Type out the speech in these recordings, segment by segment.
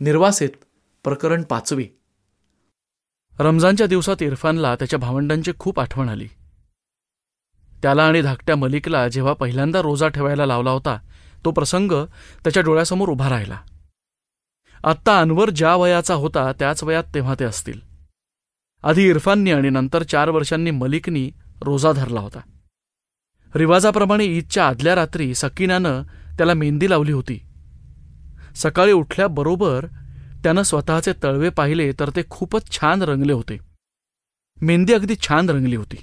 निर्वासित प्रकरण 5. रमजानच्या दिवसात इरफानला त्याच्या भावंडांची खूप आठवण आली. त्याला आणि धाकट्या मलिकला जेव्हा पहिल्यांदा रोजा ठेवायला लावला होता तो प्रसंग त्याच्या डोळ्यासमोर उभा राहिला. आत्ता अनवर ज्या वयाचा होता त्याच वयात तेव्हा ते असतील. आधी इरफाननी आणि नंतर 4 वर्षांनी मलिकनी रोजा धरला होता. रिवाजाप्रमाणे ईदच्या आदल्या रात्री सकीनानं त्याला मेहंदी लावली होती. सकाळी उठल्याबरोबर त्यानं स्वतःचे तळवे पाहिले तर ते खूपच छान रंगले होते. मेहंदी अगदी छान रंगली होती.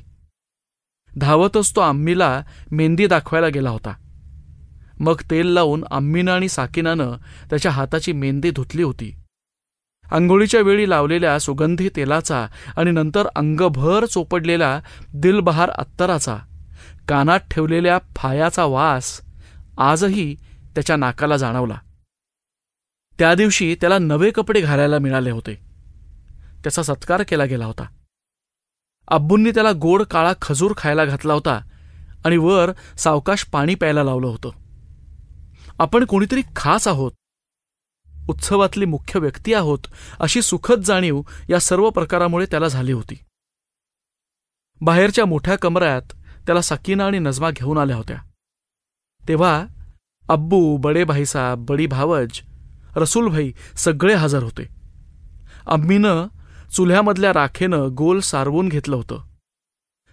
धावतच तो आम्मीला मेहंदी दाखवायला गेला होता. मग तेल लावून आम्मीनं आणि साकिनानं त्याच्या हाताची मेहंदी धुतली होती. आंघोळीच्या वेळी लावलेल्या सुगंधी तेलाचा आणि नंतर अंगभर चोपडलेला दिलबहार अत्तराचा, कानात ठेवलेल्या फायाचा वास आजही त्याच्या नाकाला जाणवला. त्या दिवशी त्याला नवे कपडे घालायला मिळाले होते. त्याचा सत्कार केला गेला होता. अब्बूंनी त्याला गोड काळा खजूर खायला घातला होता आणि वर सावकाश पाणी प्यायला लावलं होतं. आपण कोणीतरी खास आहोत, उत्सवातली मुख्य व्यक्ती आहोत अशी सुखद जाणीव या सर्व प्रकारामुळे त्याला झाली होती. बाहेरच्या मोठ्या कमऱ्यात त्याला सकीना आणि नजमा घेऊन आल्या होत्या. तेव्हा अब्बू, बडे भाईसाब, बडी भावज, रसूलभाई सगळे हजर होते. अम्मीनं चुल्ह्यामधल्या राखेनं गोल सारवून घेतलं होतं.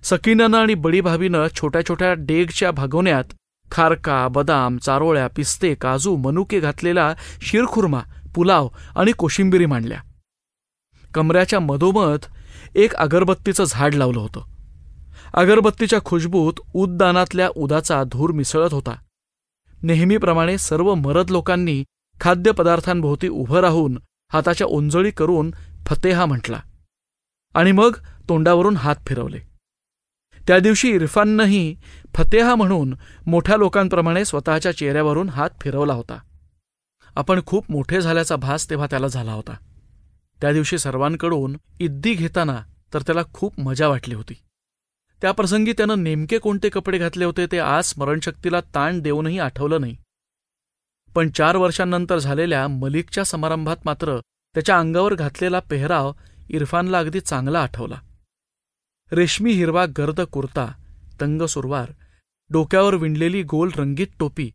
सकीनानं आणि बडी भाभीनं छोट्या छोट्या डेगच्या भागोन्यात खारका, बदाम, चारोळ्या, पिस्ते, काजू, मनुके घातलेला शिरखुर्मा, पुलाव आणि कोशिंबिरी मांडल्या. कमऱ्याच्या मधोमध एक अगरबत्तीचं झाड लावलं होतं. अगरबत्तीच्या खुशबूत उददानातल्या उदाचा धूर मिसळत होता. नेहमीप्रमाणे सर्व मरद लोकांनी खाद्यपदार्थांभोवती उभं राहून हाताच्या ओंजळी करून फतेहा म्हटला आणि मग तोंडावरून हात फिरवले. त्या दिवशी इरफाननंही फतेहा म्हणून मोठ्या लोकांप्रमाणे स्वतःच्या चेहऱ्यावरून हात फिरवला होता. आपण खूप मोठे झाल्याचा भास तेव्हा त्याला झाला होता. त्या दिवशी सर्वांकडून इद्दी घेताना तर त्याला खूप मजा वाटली होती. त्याप्रसंगी त्यानं नेमके कोणते कपडे घातले होते ते आज स्मरणशक्तीला ताण देऊनही आठवलं नाही. पण 4 वर्षांनंतर झालेल्या मलिकच्या समारंभात मात्र त्याच्या अंगावर घातलेला पेहराव इरफानला अगदी चांगला आठवला. रेशमी हिरवा गर्द कुर्ता, तंग सुरवार, डोक्यावर विणलेली गोल रंगीत टोपी,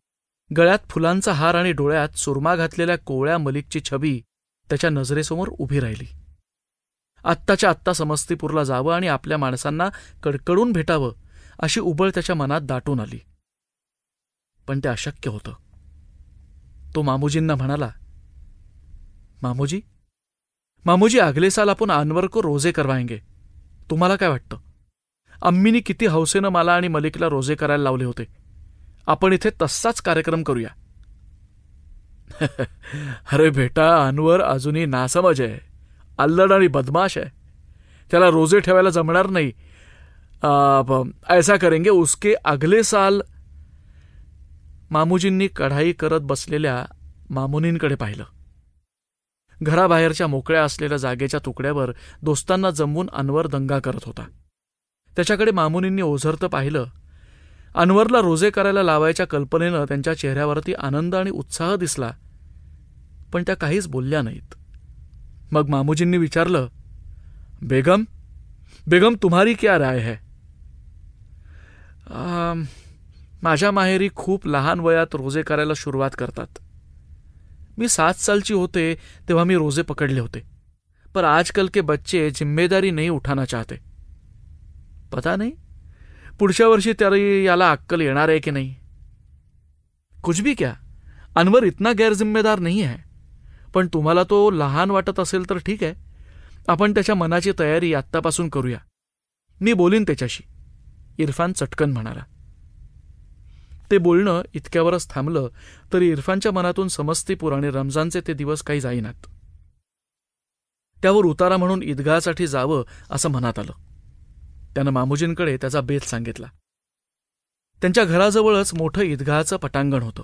गळ्यात फुलांचा हार आणि डोळ्यात सुरमा घातलेल्या कोवळ्या मलिकची छबी त्याच्या नजरेसमोर उभी राहिली. आत्ताच्या आत्ता समस्तीपूरला जावं आणि आपल्या माणसांना कडकडून भेटावं अशी उबळ त्याच्या मनात दाटून आली. पण ते अशक्य होतं. तो मामूजींना म्हणाला, मामूजी अगले साल आपण अनवर को रोजे करवाएंगे. तुम्हाला काय वाटतं? अम्मीनी किती हौसेनं मला आणि मलिकला रोजे करायला लावले होते. आपण इथे तसाच कार्यक्रम करूया. अरे बेटा, अनवर अजूनही नासमज आहे, अल्लड आणि बदमाश आहे. त्याला रोजे ठेवायला जमणार नाही. ऐसा करेंगे उसके अगले साल. मामूजींनी कढाई करत बसलेल्या मामुनींकडे पाहिलं. घराबाहेरच्या मोकळ्या असलेल्या जागेच्या तुकड्यावर दोस्तांना जमवून अनवर दंगा करत होता. त्याच्याकडे मामुनींनी ओझरतं पाहिलं. अनवरला रोजे करायला लावायच्या कल्पनेनं त्यांच्या चेहऱ्यावरती आनंद आणि उत्साह दिसला, पण त्या काहीच बोलल्या नाहीत. मग मामूजींनी विचारलं, बेगम तुम्हारी क्या राय है? माझ्या माहेरी खूप लहान वयात रोजे करायला सुरुवात करतात. मी 7 सालची होते तेव्हा मी रोजे पकडले होते. पर आजकल के बच्चे जिम्मेदारी नहीं उठाना चाहते. पता नहीं पुढच्या वर्षी तरी याला अक्कल येणार आहे की नाही. कुछ भी क्या, अनवर इतना गैरजिम्मेदार नहीं है. पण तुम्हाला तो लहान वाटत असेल तर ठीक आहे. आपण त्याच्या मनाची तयारी आत्तापासून करूया. मी बोलीन त्याच्याशी, इरफान चटकन म्हणाला. ते बोलणं इतक्यावरच थांबलं तरी इरफानच्या मनातून समस्तीपूर आणि रमजानचे ते दिवस काही जाईनात. त्यावर उतारा म्हणून ईदगाहसाठी जावं असं मनात आलं. त्यानं मामूजींकडे त्याचा बेत सांगितला. त्यांच्या घराजवळच मोठं ईदगाहचं पटांगण होतं.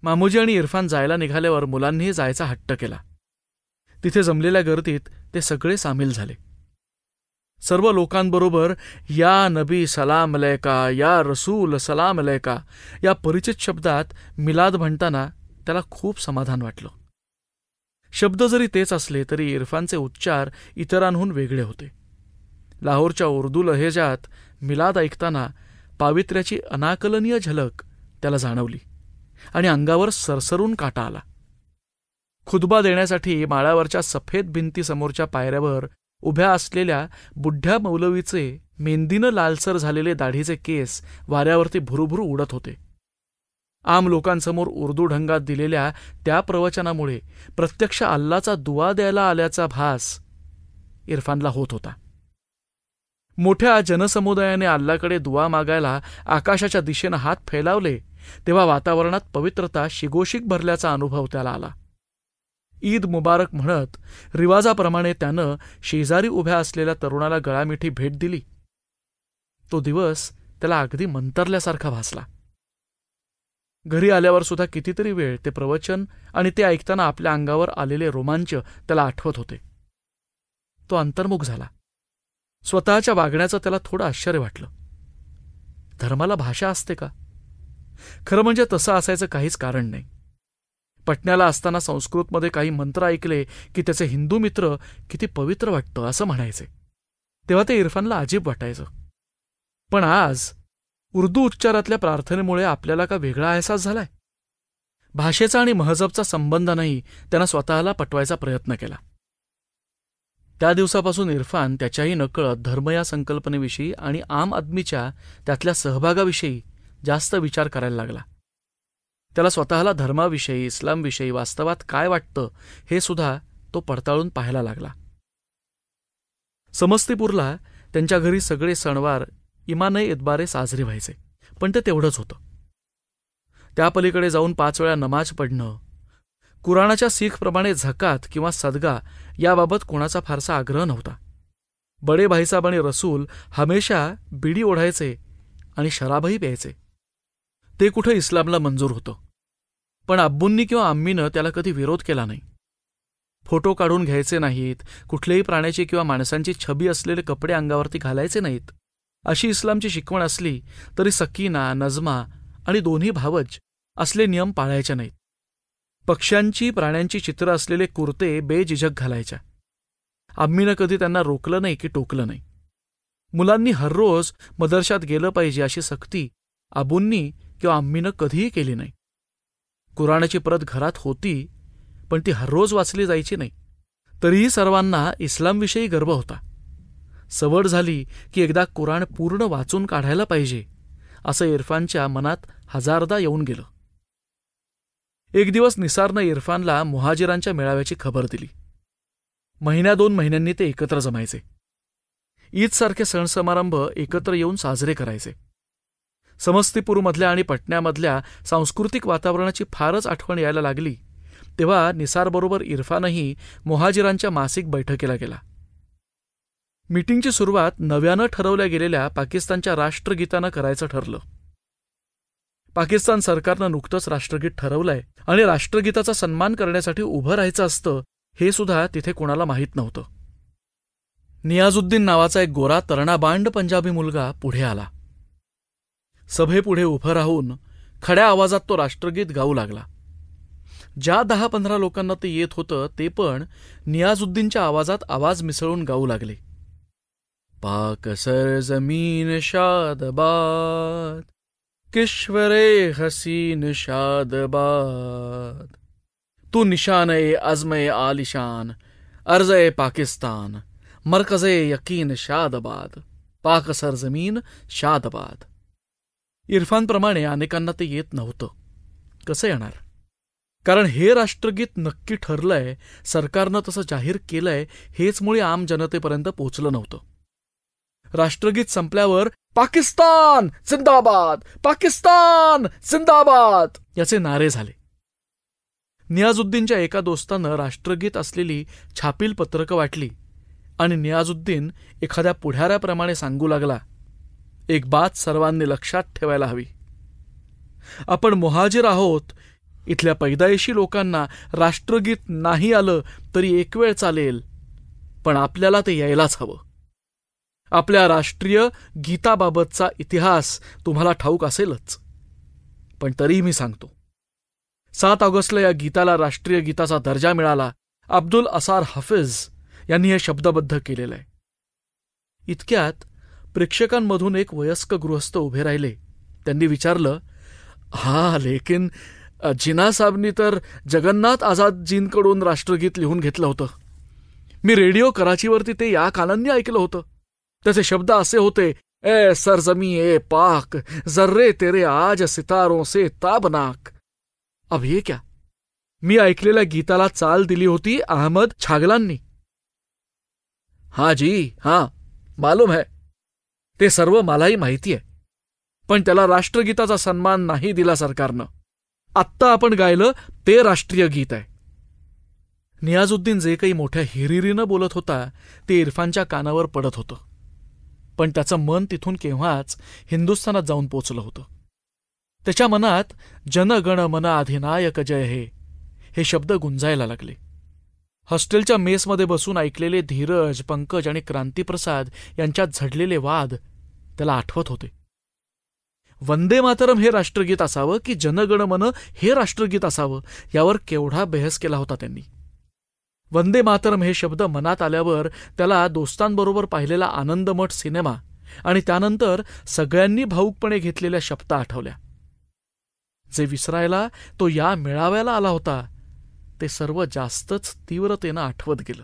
मामूजी आणि इरफान जायला निघाल्यावर मुलांनीही जायचा हट्ट केला. तिथे जमलेल्या गर्दीत ते सगळे सामील झाले. सर्व लोकांबरोबर या नबी सलाम अलैका, या रसूल सलाम अलैका या परिचित शब्दात मिलाद म्हणताना त्याला खूप समाधान वाटलं. शब्द जरी तेच असले तरी इरफानचे उच्चार इतरांहून वेगळे होते. लाहोरच्या उर्दू लहेजात मिलाद ऐकताना पावित्र्याची अनाकलनीय झलक त्याला जाणवली आणि अंगावर सरसरून काटा आला. खुतबा देण्यासाठी माळ्यावरच्या सफेद भिंतीसमोरच्या पायऱ्यावर उभ्या असलेल्या बुढ्ढ्या मौलवीचे मेंदीनं लालसर झालेले दाढीचे केस वाऱ्यावरती भुरुभुरू उडत होते. आम लोकांसमोर उर्दू ढंगात दिलेल्या त्या प्रवचनामुळे प्रत्यक्ष अल्लाचा दुआ द्यायला आल्याचा भास इरफानला होत होता. मोठ्या जनसमुदायाने अल्लाकडे दुआ मागायला आकाशाच्या दिशेनं हात फैलावले तेव्हा वातावरणात पवित्रता शिगोशिक भरल्याचा अनुभव त्याला आला. ईद मुबारक म्हणत रिवाजाप्रमाणे त्यानं शेजारी उभ्या असलेल्या तरुणाला गळामिठी भेट दिली. तो दिवस त्याला अगदी मंतरल्यासारखा भासला. घरी आल्यावर सुद्धा कितीतरी वेळ ते प्रवचन आणि ते ऐकताना आपल्या अंगावर आलेले रोमांच त्याला आठवत होते. तो अंतर्मुख झाला. स्वतःच्या वागण्याचं त्याला थोडं आश्चर्य वाटलं. धर्माला भाषा असते का? खरं म्हणजे तसं असायचं काहीच कारण नाही. पटण्याला असताना संस्कृतमध्ये काही मंत्र ऐकले की त्याचे हिंदू मित्र किती पवित्र वाटतं असं म्हणायचे. तेव्हा ते इरफानला अजीब वाटायचं. पण आज उर्दू उच्चारातल्या प्रार्थनेमुळे आपल्याला का वेगळा अहसास झालाय? भाषेचा आणि महजबचा संबंध नाही त्यानं स्वतःला पटवायचा प्रयत्न केला. त्या दिवसापासून इरफान त्याच्याही नकळत धर्म या संकल्पनेविषयी आणि आम आदमीच्या त्यातल्या सहभागाविषयी जास्त विचार करायला लागला. त्याला स्वतःला धर्माविषयी, इस्लामविषयी वास्तवात काय वाटतं हे सुद्धा तो पडताळून पाहायला लागला. समस्तीपूरला त्यांच्या घरी सगळे सणवार इमाने इतबारे साजरे व्हायचे, पण ते तेवढंच होतं. त्या पलीकडे जाऊन 5 वेळा नमाज पडणं, कुराणाच्या सीखप्रमाणे झकात किंवा सदगा याबाबत कोणाचा फारसा आग्रह नव्हता. बडे भाईसाब आणि रसूल हमेशा बिडी ओढायचे आणि शराबही प्यायचे. ते कुठं इस्लामला मंजूर होतं. पण अब्बूंनी किंवा अम्मीनं त्याला कधी विरोध केला नाही. फोटो काढून घ्यायचे नाहीत, कुठल्याही प्राण्याची किंवा माणसांची छबी असलेले कपडे अंगावरती घालायचे नाहीत, अशी इस्लामची शिकवण असली तरी सकीना, नजमा आणि दोन्ही भावज असले नियम पाळायचे नाहीत. पक्ष्यांची, प्राण्यांची चित्र असलेले कुर्ते बेजिझक घालायच्या. अम्मीनं कधी त्यांना रोकलं नाही की टोकलं नाही. मुलांनी हररोज मदरशात गेलं पाहिजे अशी सक्ती अबूंनी किंवा अम्मीनं कधीही केली नाही. कुराणाची प्रत घरात होती, पण ती हररोज वाचली जायची नाही. तरीही सर्वांना इस्लामविषयी गर्व होता. सवड झाली की एकदा कुराण पूर्ण वाचून काढायला पाहिजे असं इरफानच्या मनात हजारदा येऊन गेलं. एक दिवस निसारनं इरफानला मुहाजिरांच्या मेळाव्याची खबर दिली. 1-2 महिन्यांनी ते एकत्र जमायचे. ईदसारखे सण समारंभ एकत्र येऊन साजरे करायचे. समस्तीपूरमधल्या आणि पटण्यामधल्या सांस्कृतिक वातावरणाची फारच आठवण यायला लागली तेव्हा निसारबरोबर इरफानही मुहाजिरांच्या मासिक बैठकीला गेला. मीटिंगची सुरुवात नव्यानं ठरवल्या गेलेल्या पाकिस्तानच्या राष्ट्रगीतानं करायचं ठरलं. पाकिस्तान सरकारनं नुकतंच राष्ट्रगीत ठरवलंय आणि राष्ट्रगीताचा सन्मान करण्यासाठी उभं राहायचं असतं हे सुद्धा तिथे कोणाला माहीत नव्हतं. नियाजुद्दीन नावाचा एक गोरा तरणाबांड पंजाबी मुलगा पुढे आला. सभेपुढे उभं राहून खड्या आवाजात तो राष्ट्रगीत गाऊ लागला. ज्या 10-15 लोकांना ते येत होतं ते पण नियाजुद्दीनच्या आवाजात आवाज मिसळून गाऊ लागले. पाक सरजमीन शादबाद, किश्वरे हसीन शादबाद, तू निशान-ए अज़्म-ए आलिशान, अर्ज़-ए पाकिस्तान, मरकज़-ए यकीन शादबाद, पाक सरजमीन शादबाद. इरफानप्रमाणे अनेकांना ते येत नव्हतं. कसं येणार? कारण हे राष्ट्रगीत नक्की ठरलंय, सरकारनं तसं जाहीर केलंय हेच मुळे आम जनतेपर्यंत पोचलं नव्हतं. राष्ट्रगीत संपल्यावर पाकिस्तान जिंदाबाद, पाकिस्तान जिंदाबाद याचे नारे झाले. नियाजुद्दीनच्या एका दोस्तानं राष्ट्रगीत असलेली छापील पत्रकं वाटली आणि नियाजुद्दीन एखाद्या पुढाऱ्याप्रमाणे सांगू लागला, एक बात सर्वांनी लक्षात ठेवायला हवी. आपण मुहाजिर आहोत. इथल्या पैदाइशी लोकांना राष्ट्रगीत नाही आलं तरी एक वेळ चालेल, पण आपल्याला ते यायलाच हवं. आपल्या राष्ट्रीय गीताबाबतचा इतिहास तुम्हाला ठाऊक असेलच, पण तरीही मी सांगतो, 7 ऑगस्टला या गीताला राष्ट्रीय गीताचा दर्जा मिळाला अब्दुल असार हाफिज यांनी हे शब्दबद्ध केलेलं आहे. इतक्यात प्रेक्षकांमधून एक वयस्क गृहस्थ उभे राहिले. त्यांनी विचारलं, हा लेकिन जिना साहेबांनी तर जगन्नाथ आझादजींकडून राष्ट्रगीत लिहून घेतलं होतं. मी रेडिओ कराचीवरती ते या कानांनी ऐकलं होतं. त्याचे शब्द असे होते, ए सरजमी ए पाक जर्रे तेरे आज सितारों से ताबनाक. अब हे क्या? मी ऐकलेल्या गीताला चाल दिली होती अहमद छागलांनी. हा जी, हां, मालूम है. ते सर्व मलाही माहिती आहे. पण त्याला राष्ट्रगीताचा सन्मान नाही दिला सरकारनं. आत्ता आपण गायलं ते राष्ट्रीय गीत आहे. नियाजुद्दीन जे काही मोठ्या हिरिरीनं बोलत होता ते इरफानच्या कानावर पडत होतं. पण त्याचं मन तिथून केव्हाच हिंदुस्थानात जाऊन पोचलं होतं. त्याच्या मनात जन गण मन अधिनायक जय हे शब्द गुंजायला लागले. हॉस्टेलच्या मेसमध्ये बसून ऐकलेले धीरज, पंकज आणि क्रांतीप्रसाद यांच्यात झडलेले वाद त्याला आठवत होते. वंदे मातरम हे राष्ट्रगीत असावं की जनगण मन हे राष्ट्रगीत असावं यावर केवढा बहस केला होता त्यांनी. वंदे मातरम हे शब्द मनात आल्यावर त्याला दोस्तांबरोबर पाहिलेला आनंदमठ सिनेमा आणि त्यानंतर सगळ्यांनी भाऊकपणे घेतलेल्या शपथा आठवल्या. जे विसरायला तो या मेळाव्याला आला होता ते सर्व जास्तच तीव्रतेनं आठवत गेलं.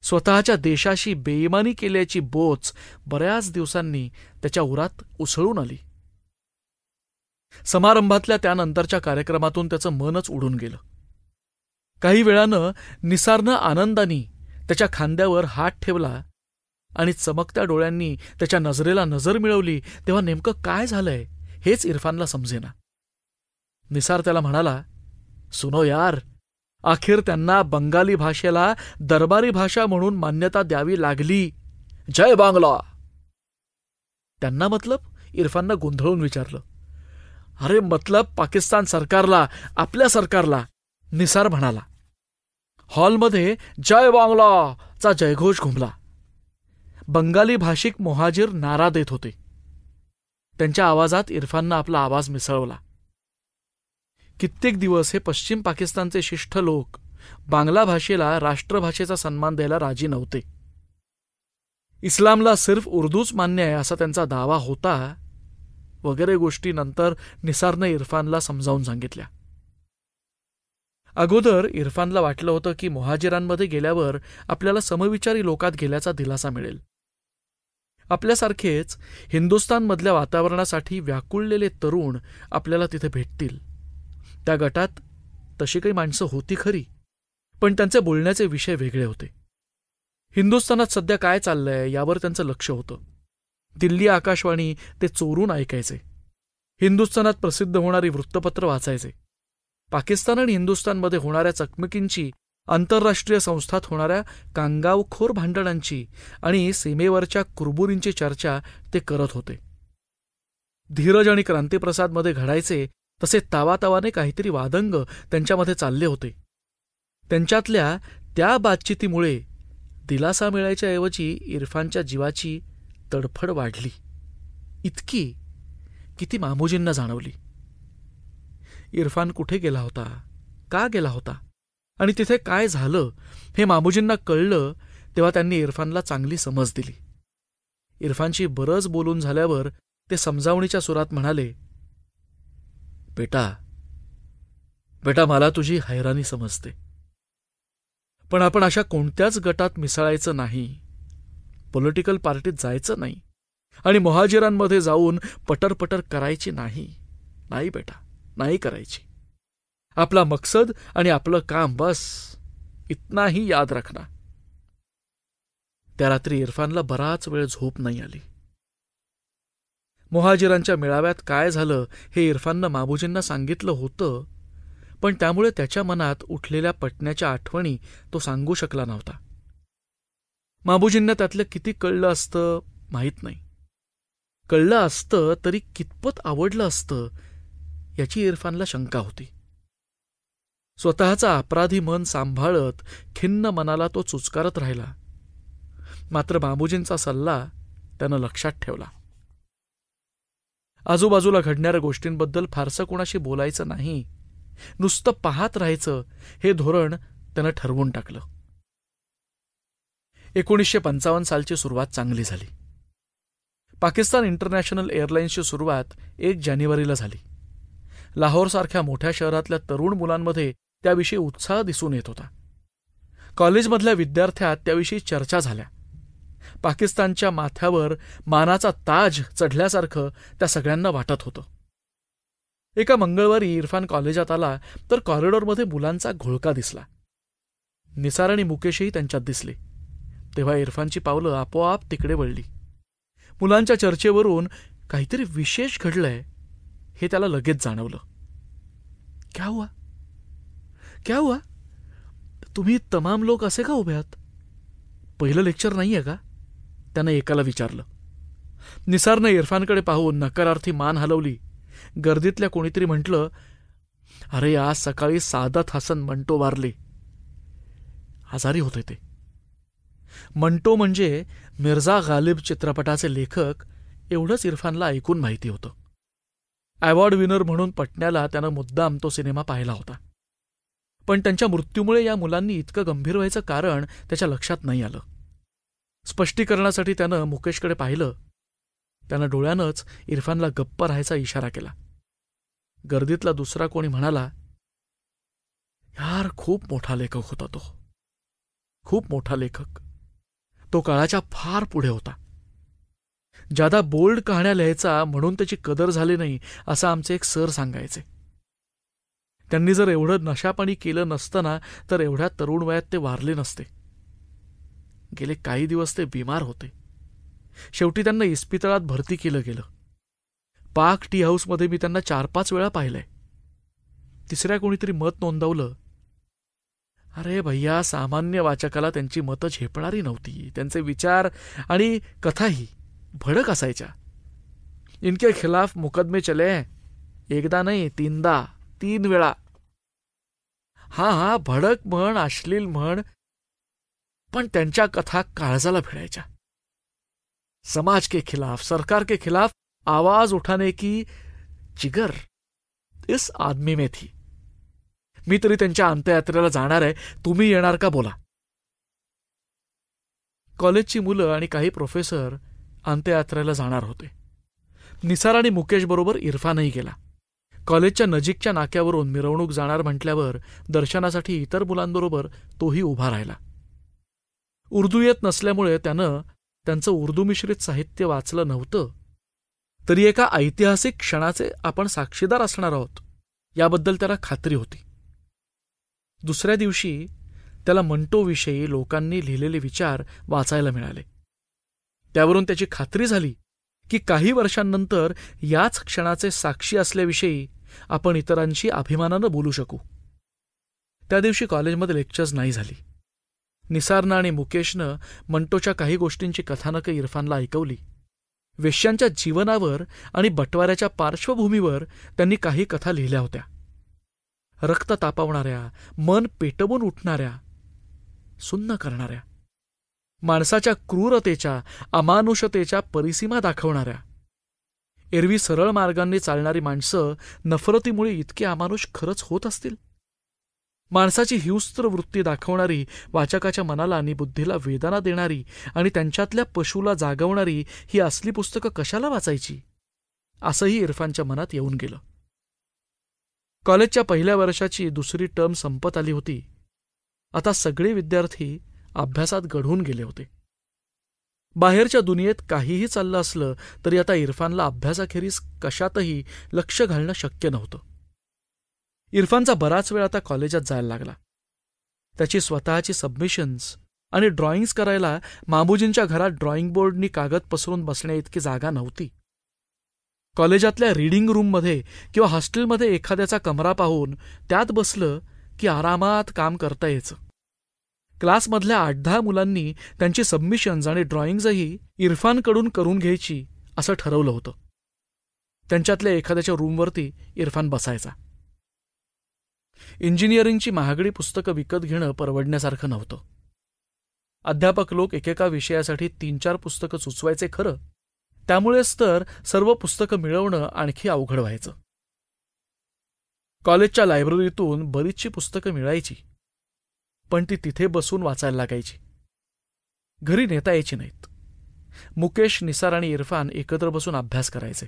स्वतःच्या देशाशी बेईमानी केल्याची बोच बऱ्याच दिवसांनी त्याच्या उरात उसळून आली. समारंभातल्या त्यानंतरच्या कार्यक्रमातून त्याचं मनच उडून गेलं. काही वेळानं निसारनं आनंदानी त्याच्या खांद्यावर हात ठेवला आणि चमकत्या डोळ्यांनी त्याच्या नजरेला नजर मिळवली. तेव्हा नेमकं काय झालंय हेच इरफानला समजेना. निसार त्याला म्हणाला, सुनो यार, अखेर त्यांना बंगाली भाषेला दरबारी भाषा म्हणून मान्यता द्यावी लागली. जय बांगला. त्यांना मतलब? इरफाननं गोंधळून विचारलं. अरे मतलब पाकिस्तान सरकारला, आपल्या सरकारला, निसार म्हणाला. हॉलमध्ये जय बांगला चा जयघोष घुमला. बंगाली भाषिक मोहाजीर नारा देत होते. त्यांच्या आवाजात इरफाननं आपला आवाज मिसळवला. कित्येक दिवस हे पश्चिम पाकिस्तानचे शिष्ठ लोक बांगला भाषेला राष्ट्रभाषेचा सन्मान द्यायला राजी नव्हते. इस्लामला सिर्फ उर्दूच मान्य आहे असा त्यांचा दावा होता वगैरे गोष्टी नंतर निसारनं इरफानला समजावून सांगितल्या. अगोदर इरफानला वाटलं होतं की मोहाजिरांमध्ये गेल्यावर आपल्याला समविचारी लोकात गेल्याचा दिलासा मिळेल. आपल्यासारखेच हिंदुस्थानमधल्या वातावरणासाठी व्याकुळलेले तरुण आपल्याला तिथे भेटतील. त्या गटात तशी काही माणसं होती खरी, पण त्यांचे बोलण्याचे विषय वेगळे होते. हिंदुस्थानात सध्या काय चाललंय यावर त्यांचं लक्ष होतं. दिल्ली आकाशवाणी ते चोरून ऐकायचे. हिंदुस्थानात प्रसिद्ध होणारी वृत्तपत्र वाचायचे. पाकिस्तान आणि हिंदुस्थानमध्ये होणाऱ्या चकमकींची, आंतरराष्ट्रीय संस्थात होणाऱ्या कांगावखोर भांडणांची आणि सीमेवरच्या कुरबुरींची चर्चा ते करत होते. धीरज आणि क्रांतीप्रसादमध्ये घडायचे तसे तावातावाने काहीतरी वादंग त्यांच्यामध्ये चालले होते. त्यांच्यातल्या त्या बातचीतीमुळे दिलासा मिळायच्या ऐवजी इरफानच्या जीवाची तडफड वाढली. इतकी की ती मामूजींना जाणवली. इरफान कुठे गेला होता, का गेला होता आणि तिथे काय झालं हे मामूजींना कळलं तेव्हा त्यांनी इरफानला चांगली समज दिली. इरफानशी बरंच बोलून झाल्यावर ते समजावणीच्या सुरात म्हणाले, बेटा मला तुझी हैराणी समजते, पण आपण अशा कोणत्याच गटात मिसळायचं नाही, पॉलिटिकल पार्टीत जायचं नाही आणि मोहाजिरांमध्ये जाऊन पटरपटर करायची नाही. नाही बेटा, नाही करायची. आपला मकसद आणि आपलं काम बस, इतना ही याद रखना. त्या रात्री इरफानला बराच वेळ झोप नाही आली. मोहाजिरांच्या मेळाव्यात काय झालं हे इरफाननं मामूजींना सांगितलं होतं, पण त्यामुळे त्याच्या मनात उठलेल्या पटण्याच्या आठवणी तो सांगू शकला नव्हता. मामूजींना त्यातलं किती कळलं असतं माहीत नाही. कळलं असतं तरी कितपत आवडलं असतं याची इरफानला शंका होती. स्वतःचा अपराधी मन सांभाळत खिन्न मनाला तो चुचकारत राहिला. मात्र मामूजींचा सल्ला त्यानं लक्षात ठेवला. आजूबाजूला घडणाऱ्या गोष्टींबद्दल फारसं कोणाशी बोलायचं नाही, नुसतं पाहत राहायचं हे धोरण त्यानं ठरवून टाकलं. 1955 सालची सुरुवात चांगली झाली. पाकिस्तान इंटरनॅशनल एअरलाईन्सची सुरुवात 1 जानेवारीला झाली. लाहोरसारख्या मोठ्या शहरातल्या तरुण मुलांमध्ये त्याविषयी उत्साह दिसून येत होता. कॉलेजमधल्या विद्यार्थ्यात त्याविषयी चर्चा झाल्या. पाकिस्तानच्या माथ्यावर मानाचा ताज चढल्यासारखं त्या सगळ्यांना वाटत होतं. एका मंगळवारी इरफान कॉलेजात आला तर कॉरिडॉरमध्ये मुलांचा घोळका दिसला. निसार आणि मुकेशही त्यांच्यात दिसले. तेव्हा इरफानची पावलं आपोआप तिकडे वळली. मुलांच्या चर्चेवरून काहीतरी विशेष घडलंय हे त्याला लगेच जाणवलं. क्या हुआ? क्या हुआ? तुम्ही तमाम लोक असे का उभे आहात? पहिलं लेक्चर नाहीये का? त्यानं एकाला विचारलं. निसारनं इरफानकडे पाहून नकारार्थी मान हलवली. गर्दीतल्या कोणीतरी म्हटलं, अरे आज सकाळी सादत हसन मंटो वारले. आजारी होते ते. मंटो म्हणजे मिर्झा गालिब चित्रपटाचे लेखक एवढंच इरफानला ऐकून माहिती होतं. अवॉर्ड विनर म्हणून पटण्याला त्यानं मुद्दाम तो सिनेमा पाहिला होता. पण त्यांच्या मृत्यूमुळे या मुलांनी इतकं गंभीर व्हायचं कारण त्याच्या लक्षात नाही आलं. स्पष्टीकरणासाठी त्यानं मुकेशकडे पाहिलं. त्यानं डोळ्यानंच इरफानला गप्प राहायचा इशारा केला. गर्दीतला दुसरा कोणी म्हणाला, यार खूप मोठा लेखक होता तो. खूप मोठा लेखक. तो काळाच्या फार पुढे होता. जादा बोल्ड कहाण्या लिहायचा म्हणून त्याची कदर झाली नाही असं आमचे एक सर सांगायचे. त्यांनी जर एवढं नशापाणी केलं नसतं ना तर एवढ्या तरुण वयात ते वारले नसते. गेले काही दिवस ते बिमार होते. शेवटी त्यांना इस्पितळात भरती केलं गेलं. पाक टी हाऊसमध्ये मी त्यांना 4-5 वेळा पाहिलंय. तिसऱ्या कोणीतरी मत नोंदवलं, अरे भैया सामान्य वाचकाला त्यांची मतं झेपणारी नव्हती. त्यांचे विचार आणि कथाही भडक असायच्या. इनके खिलाफ मुकदमे चले, एकदा नाही 3दा, 3 वेळा. हा भडक म्हण, अश्लील म्हण, पण त्यांच्या कथा काळजाला भिडायच्या. समाज के खिलाफ, सरकार के खिलाफ आवाज उठाने की जिगर इस आदमी में थी. मी तरी त्यांच्या अंत्ययात्रेला जाणार आहे. तुम्ही येणार का बोला? कॉलेजची मुलं आणि काही प्रोफेसर अंत्ययात्रेला जाणार होते. निसार आणि मुकेश बरोबर इरफानही गेला. कॉलेजच्या नजीकच्या नाक्यावरून मिरवणूक जाणार म्हटल्यावर दर्शनासाठी इतर मुलांबरोबर तोही उभा राहिला. उर्दू येत नसल्यामुळे त्यानं त्यांचं उर्दू मिश्रित साहित्य वाचलं नव्हतं. तरी एका ऐतिहासिक क्षणाचे आपण साक्षीदार असणार आहोत याबद्दल त्याला खात्री होती. दुसऱ्या दिवशी त्याला मंटोविषयी लोकांनी लिहिलेले विचार वाचायला मिळाले. त्यावरून त्याची खात्री झाली की काही वर्षांनंतर याच क्षणाचे साक्षी असल्याविषयी आपण इतरांशी अभिमानानं बोलू शकू. त्या दिवशी कॉलेजमध्ये लेक्चर्स नाही झाली. निसारनं आणि मुकेशनं मंटोच्या काही गोष्टींची कथानकं इरफानला ऐकवली. वेश्यांच्या जीवनावर आणि बटवाऱ्याच्या पार्श्वभूमीवर त्यांनी काही कथा लिहिल्या होत्या. रक्त तापवणाऱ्या, मन पेटवून उठणाऱ्या, सुन्न करणाऱ्या, माणसाच्या क्रूरतेच्या, अमानुषतेच्या परिसीमा दाखवणाऱ्या. एरवी सरळ मार्गांनी चालणारी माणसं नफरतीमुळे इतके अमानुष खरंच होत असतील? माणसाची हिंस्त्र वृत्ती दाखवणारी, वाचकाच्या मनाला आणि बुद्धीला वेदना देणारी आणि त्यांच्यातल्या पशूला जागवणारी ही असली पुस्तकं कशाला वाचायची, असंही इरफानच्या मनात येऊन गेलं. कॉलेजच्या पहिल्या वर्षाची दुसरी टर्म संपत आली होती. आता सगळे विद्यार्थी अभ्यासात गढून गेले होते. बाहेरच्या दुनियेत काहीही चाललं असलं तरी आता इरफानला अभ्यासाखेरीज कशातही लक्ष घालणं शक्य नव्हतं. इरफानचा बराच वेळ आता कॉलेजात जायला लागला. त्याची स्वतःची सबमिशन्स आणि ड्रॉइंग्स करायला मामूजींच्या घरात ड्रॉइंग बोर्डनी कागद पसरून बसण्याइतकी जागा नव्हती. कॉलेजातल्या रीडिंग रूममध्ये किंवा हॉस्टेलमध्ये एखाद्याचा कमरा पाहून त्यात बसलं की आरामात काम करता यायचं. क्लासमधल्या 8-10 मुलांनी त्यांची सबमिशन्स आणि ड्रॉइंग्जही इरफानकडून करून घ्यायची असं ठरवलं होतं. त्यांच्यातल्या एखाद्याच्या रूमवरती इरफान बसायचा. इंजिनिअरिंगची महागडी पुस्तकं विकत घेणं परवडण्यासारखं नव्हतं. अध्यापक लोक एकेका विषयासाठी 3-4 पुस्तकं सुचवायचे खरं, त्यामुळेच तर सर्व पुस्तकं मिळवणं आणखी अवघड व्हायचं. कॉलेजच्या लायब्ररीतून बरीचशी पुस्तकं मिळायची, पण ती तिथे बसून वाचायला लागायची. घरी नेता यायची नाहीत. मुकेश, निसार आणि इरफान एकत्र बसून अभ्यास करायचे.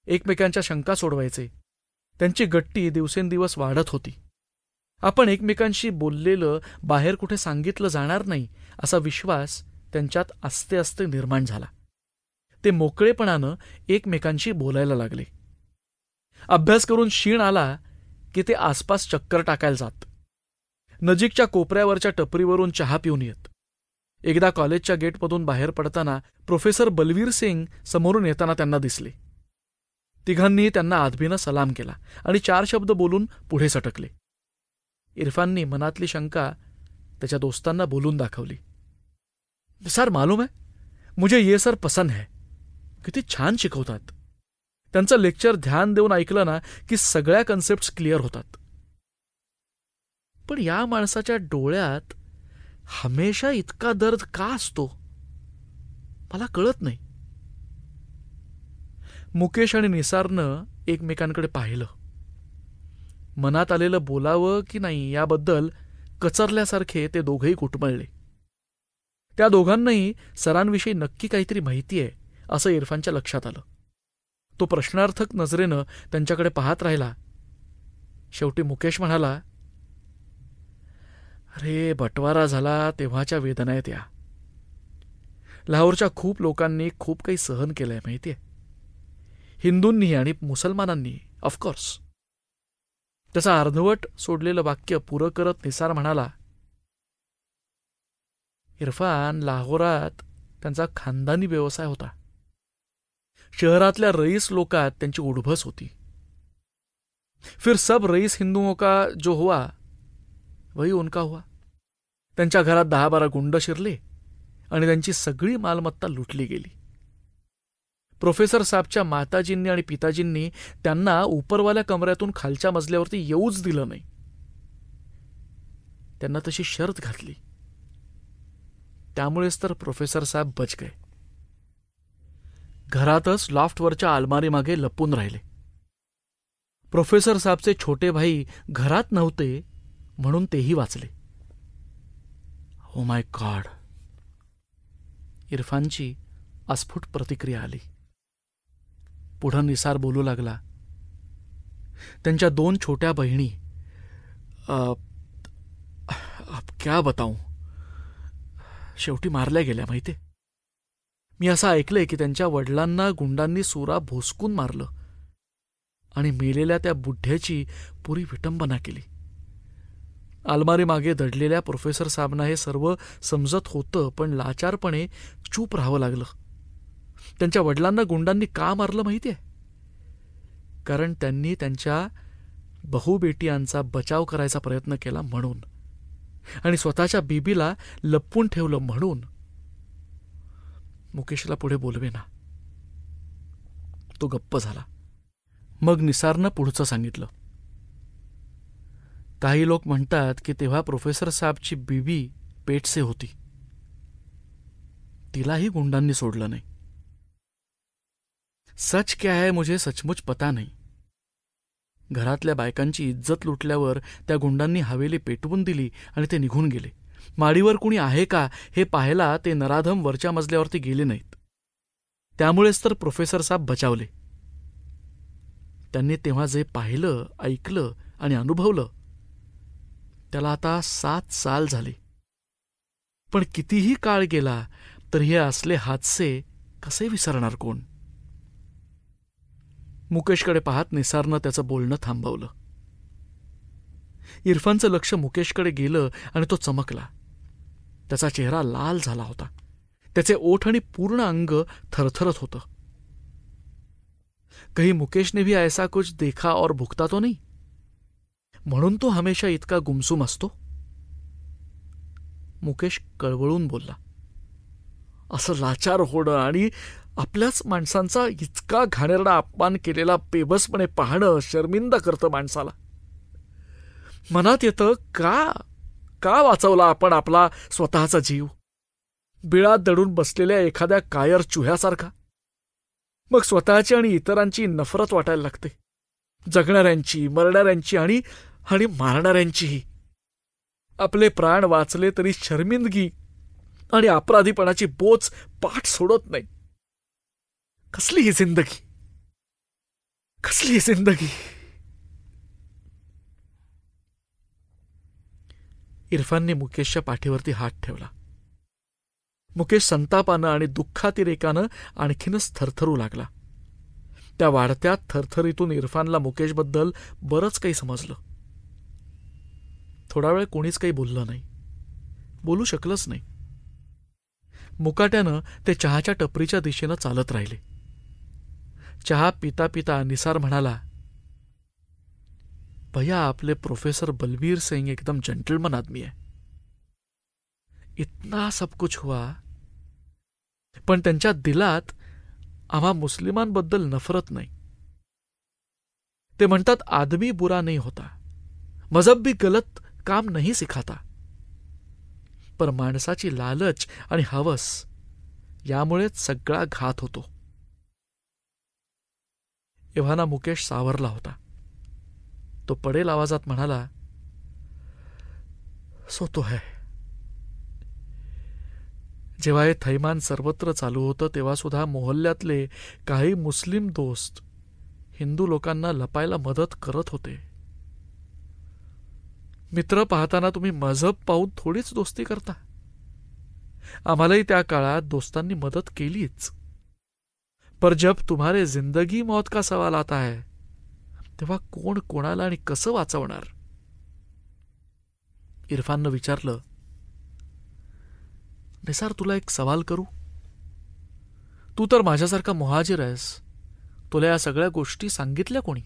एकमेकांच्या शंका सोडवायचे. त्यांची गट्टी दिवसेंदिवस वाढत होती. आपण एकमेकांशी बोललेलं बाहेर कुठे सांगितलं जाणार नाही असा विश्वास त्यांच्यात आस्ते आस्ते निर्माण झाला. ते मोकळेपणानं एकमेकांशी बोलायला लागले. अभ्यास करून शीण आला की ते आसपास चक्कर टाकायला जात. नजीकच्या कोपऱ्यावरच्या टपरीवरून चहा पिऊन येत. एकदा कॉलेजच्या गेटमधून बाहेर पडताना प्रोफेसर बलवीर सिंग समोरून येताना त्यांना दिसले. तिघांनी त्यांना आदबीनं सलाम केला आणि 4 शब्द बोलून पुढे सटकले. इरफाननी मनातली शंका त्याच्या दोस्तांना बोलून दाखवली. सर, मालूम है, मुझे ये सर पसंद है. किती छान शिकवतात. त्यांचं लेक्चर ध्यान देऊन ऐकलं ना की सगळ्या कन्सेप्ट्स क्लिअर होतात. पण या माणसाच्या डोळ्यात हमेशा इतका दर्द का असतो, मला कळत नाही. मुकेश आणि निसारनं एकमेकांकडे पाहिलं. मनात आलेलं बोलावं की नाही याबद्दल कचरल्यासारखे ते दोघंही कुटमळले. त्या दोघांनाही सरांविषयी नक्की काहीतरी माहिती आहे असं इरफानच्या लक्षात आलं. तो प्रश्नार्थक नजरेनं त्यांच्याकडे पाहत राहिला. शेवटी मुकेश म्हणाला, अरे, बटवारा झाला तेव्हाच्या वेदना त्या. लाहोरच्या खूप लोकांनी खूप काही सहन केलंय माहितीये, हिंदूंनी आणि मुसलमानांनी, ऑफकोर्स. त्याचा अर्धवट सोडलेलं वाक्य पुरं करत निसार म्हणाला, इरफान, लाहोरात त्यांचा खानदानी व्यवसाय होता. शहरातल्या रईस लोकात त्यांची उडभस होती. फिर सब रईस हिंदुओं का जो हुआ वही उनका हुआ. त्यांच्या घरात 10-12 गुंड शिरले आणि त्यांची सगळी मालमत्ता लुटली गेली. प्रोफेसर साहेबच्या माताजींनी आणि पिताजींनी त्यांना उपरवाल्या कमऱ्यातून खालच्या मजल्यावरती येऊच दिलं नाही. त्यांना तशी शर्त घातली. त्यामुळेच तर प्रोफेसर साहेब बच गए. घरातच लॉफ्टवरच्या अलमारीमागे लपून राहिले. प्रोफेसर साहेबचे छोटे भाई घरात नव्हते म्हणून तेही वाचले. Oh my God. इरफानची अस्फुट प्रतिक्रिया आली. पुढं निसार बोलू लागला. त्यांच्या 2 छोट्या बहिणी, अब क्या बताऊं, शेवटी मारल्या गेल्या माहितीये. मी असं ऐकलंय की त्यांच्या वडिलांना गुंडांनी सुरा भोसकून मारलं आणि मेलेल्या त्या बुढ्ढ्याची पुरी विटंबना केली. अलमारी मागे दडलेल्या प्रोफेसर साहेबांना हे सर्व समजत होतं, पण लाचारपणे चूप राहावं लागलं. त्यांच्या वडिलांना गुंडांनी का मारलं माहितीये? कारण त्यांनी त्यांच्या बहुबेटियांचा बचाव करायचा प्रयत्न केला म्हणून, आणि स्वतःच्या बीबीला लपवून ठेवलं म्हणून. मुकेशला पुढे बोलवेना. तो गप्प झाला. मग निसारनं पुढचं सांगितलं. काही लोक म्हणतात की तेव्हा प्रोफेसर साहेबची बीबी पेटसे होती. तिलाही गुंडांनी सोडलं नाही. सच क्या है मुझे सचमुच पता नहीं. घरातल्या बायकांची इज्जत लुटल्यावर त्या गुंडांनी हवेली पेटवून दिली आणि ते निघून गेले. माडीवर कुणी आहे का हे पाहायला ते नराधम वरच्या मजल्यावरती गेले नाहीत. त्यामुळेच तर प्रोफेसर साहेब बचावले. त्यांनी तेव्हा जे पाहिलं, ऐकलं आणि अनुभवलं त्याला आता 7 साल झाले. पण कितीही काळ गेला तरी हे असले हादसे कसे विसरणार कोण? मुकेशकडे पाहत निसारनं त्याचं बोलणं थांबवलं. इरफानचं लक्ष मुकेशकडे गेलं आणि तो चमकला. त्याचा चेहरा लाल झाला होता. त्याचे ओठ आणि पूर्ण अंग थरथरत होतं. कहीं मुकेश ने भी ऐसा कुछ देखा और भुगता तो नहीं, म्हणून तो हमेशा इतका गुमसुम असतो? मुकेश कळवळून बोलला. असं लाचार होणं आणि आपल्याच माणसांचा इतका घाणेरडा अपमान केलेला बेबसपणे पाहणं शर्मिंदा करतं माणसाला. मनात येतं का वाचवला आपण आपला स्वतःचा जीव, बिळात दडून बसलेल्या एखाद्या कायर चुह्यासारखा. मग स्वतःची आणि इतरांची नफरत वाटायला लागते, जगणाऱ्यांची, मरणाऱ्यांची आणि मारणाऱ्यांचीही. आपले प्राण वाचले तरी शर्मिंदगी आणि अपराधीपणाची बोच पाठ सोडत नाही. कसली ही जिंदगी, कसली ही जिंदगी. इरफानने मुकेशच्या पाठीवरती हात ठेवला. मुकेश संतापानं आणि दुःखातिरेकानं आणखीनच थरथरू लागला. त्या वाढत्या थरथरीतून इरफानला मुकेशबद्दल बरंच काही समजलं. थोडा वेळ कोणीच काही बोललं नाही, बोलू शकलंच नाही. मुकाट्यानं ते चहाच्या टपरीच्या दिशेनं चालत राहिले. चहा पिता पिता निसार म्हणाला, भैया आपले प्रोफेसर बलबीर सिंह एकदम जेंटलमन आदमी है. इतना सब कुछ हुआ, पण त्यांच्या दिलात आम्हा मुस्लिमांबद्दल नफरत नाही. ते म्हणतात आदमी बुरा नहीं होता, मजहब भी गलत काम नहीं सिखाता, पर माणसाची लालच आणि हवस यामुळेच सगळा घात होतो. एव्हाना मुकेश सावरला होता. तो पडेल आवाजात म्हणाला, सो तो है. जेव्हा हे थैमान सर्वत्र चालू होतं तेव्हा सुद्धा मोहल्ल्यातले काही मुस्लिम दोस्त हिंदू लोकांना लपायला मदत करत होते. मित्र पाहताना तुम्ही मजहब पाहून थोडीच दोस्ती करता. आम्हालाही त्या काळात दोस्तांनी मदत केलीच. पर जब तुम्हारे जिंदगी मौत का सवाल आता है तेव्हा कोण कोणाला आणि कसं वाचवणार. इरफाननं विचारलं, निसार तुला एक सवाल करू. तू तर माझ्यासारखा मुहाजिर आहेस, तुला या सगळ्या गोष्टी सांगितल्या कोणी.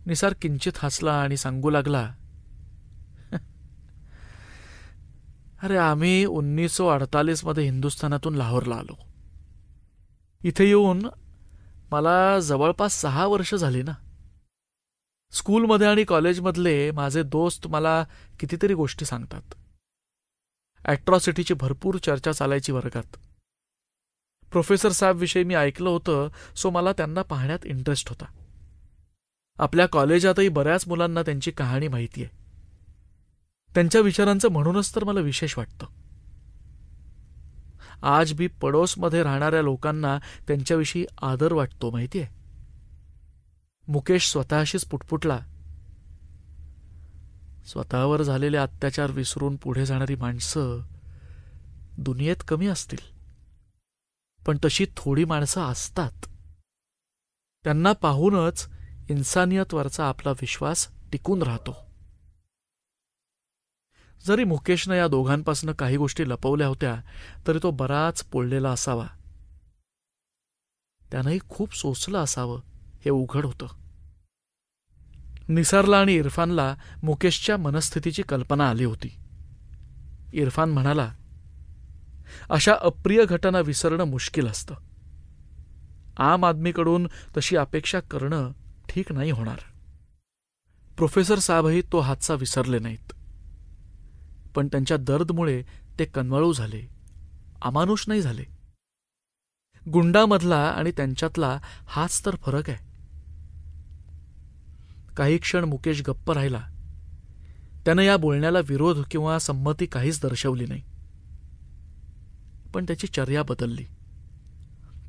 निसार किंचित हसला आणि सांगू लागला, अरे आम्ही 1948 मध्ये हिंदुस्थानातून लाहोरला आलो. इथे येऊन मला जवळपास 6 वर्ष झाली ना. स्कूलमध्ये आणि कॉलेजमधले माझे दोस्त मला कितीतरी गोष्टी सांगतात. ॲट्रॉसिटीची भरपूर चर्चा चालायची वर्गात. प्रोफेसर साहेब विषयी मी ऐकलं होतं, सो मला त्यांना पाहण्यात इंटरेस्ट होता. आपल्या कॉलेजातही बऱ्याच मुलांना त्यांची कहाणी माहिती आहे. त्यांच्या विचारांचं म्हणूनच तर मला विशेष वाटतं. आज भी पडोसमध्ये राहणाऱ्या लोकांना त्यांच्याविषयी आदर वाटतो माहितीये. मुकेश स्वतःशीच पुटपुटला, स्वतःवर झालेले अत्याचार विसरून पुढे जाणारी माणसं दुनियेत कमी असतील, पण तशी थोडी माणसं असतात. त्यांना पाहूनच इन्सानियतवरचा आपला विश्वास टिकून राहतो. जरी मुकेशनं या दोघांपासून काही गोष्टी लपवल्या होत्या तरी तो बराच पोळलेला असावा. त्यानंही खूप सोसलं असावं हे उघड होतं. निसारला आणि इरफानला मुकेशच्या मनस्थितीची कल्पना आली होती. इरफान म्हणाला, अशा अप्रिय घटना विसरणं मुश्किल असतं. आम आदमीकडून तशी अपेक्षा करणं ठीक नाही होणार. प्रोफेसर साहेबही तो हादसा विसरले नाहीत, पण त्यांच्या दर्दमुळे ते कनवळू झाले, अमानुष नाही झाले. गुंडामधला आणि त्यांच्यातला हाच तर फरक आहे. काही क्षण मुकेश गप्प राहिला. त्यानं या बोलण्याला विरोध किंवा संमती काहीच दर्शवली नाही. पण त्याची चर्या बदलली.